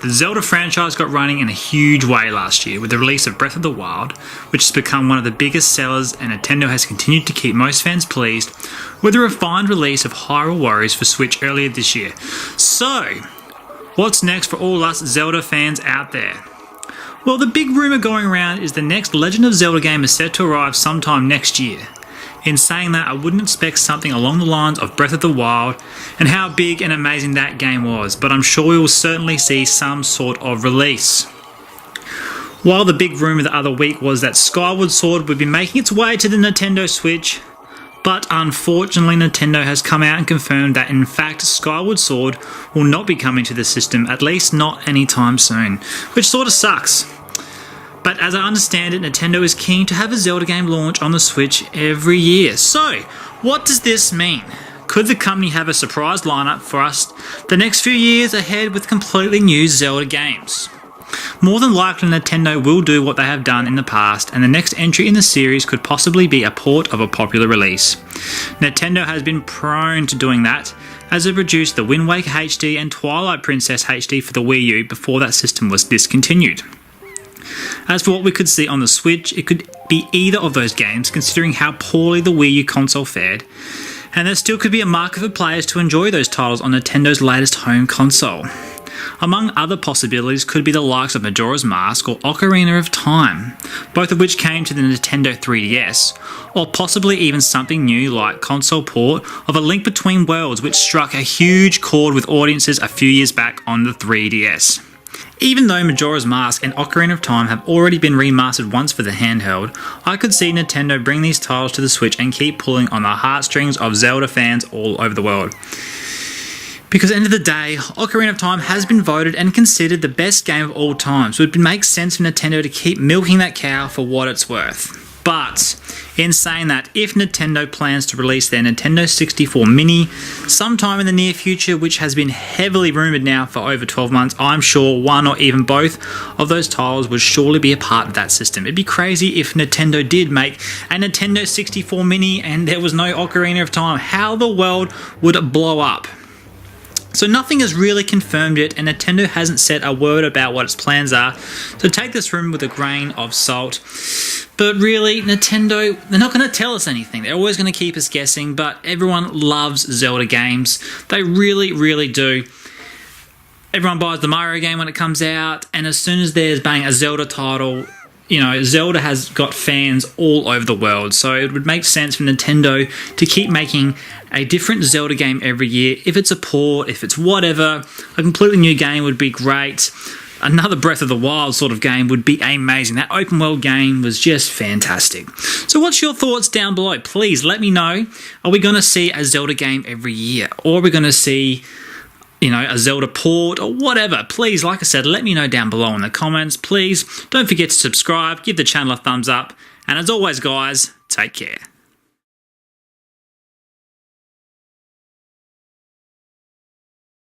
The Zelda franchise got running in a huge way last year with the release of Breath of the Wild, which has become one of the biggest sellers, and Nintendo has continued to keep most fans pleased with the refined release of Hyrule Warriors for Switch earlier this year. So, what's next for all us Zelda fans out there? Well, the big rumour going around is the next Legend of Zelda game is set to arrive sometime next year. In saying that, I wouldn't expect something along the lines of Breath of the Wild and how big and amazing that game was, but I'm sure we will certainly see some sort of release. While the big rumour the other week was that Skyward Sword would be making its way to the Nintendo Switch, but unfortunately Nintendo has come out and confirmed that in fact Skyward Sword will not be coming to the system, at least not anytime soon, which sort of sucks. But as I understand it, Nintendo is keen to have a Zelda game launch on the Switch every year. So, what does this mean? Could the company have a surprise lineup for us the next few years ahead with completely new Zelda games? More than likely Nintendo will do what they have done in the past, and the next entry in the series could possibly be a port of a popular release. Nintendo has been prone to doing that, as it produced the Wind Waker HD and Twilight Princess HD for the Wii U before that system was discontinued. As for what we could see on the Switch, it could be either of those games considering how poorly the Wii U console fared, and there still could be a market for players to enjoy those titles on Nintendo's latest home console. Among other possibilities could be the likes of Majora's Mask or Ocarina of Time, both of which came to the Nintendo 3DS, or possibly even something new like console port of A Link Between Worlds, which struck a huge chord with audiences a few years back on the 3DS. Even though Majora's Mask and Ocarina of Time have already been remastered once for the handheld, I could see Nintendo bring these titles to the Switch and keep pulling on the heartstrings of Zelda fans all over the world. Because at the end of the day, Ocarina of Time has been voted and considered the best game of all time, so it makes sense for Nintendo to keep milking that cow for what it's worth. But, in saying that, if Nintendo plans to release their Nintendo 64 Mini sometime in the near future, which has been heavily rumoured now for over 12 months, I'm sure one or even both of those titles would surely be a part of that system. It'd be crazy if Nintendo did make a Nintendo 64 Mini and there was no Ocarina of Time. How the world would blow up. So nothing is really confirmed yet, and Nintendo hasn't said a word about what its plans are, so take this rumor with a grain of salt. But really, Nintendo, they're not going to tell us anything. They're always going to keep us guessing, but everyone loves Zelda games. They really, really do. Everyone buys the Mario game when it comes out, and as soon as there's a Zelda title, you know, Zelda has got fans all over the world, so it would make sense for Nintendo to keep making a different Zelda game every year. If it's a port, if it's whatever, a completely new game would be great. Another Breath of the Wild sort of game would be amazing. That open world game was just fantastic. So what's your thoughts down below? Please let me know. Are we going to see a Zelda game every year? Or are we going to see, you know, a Zelda port or whatever? Please, like I said, let me know down below in the comments. Please don't forget to subscribe, give the channel a thumbs up, and as always guys, take care.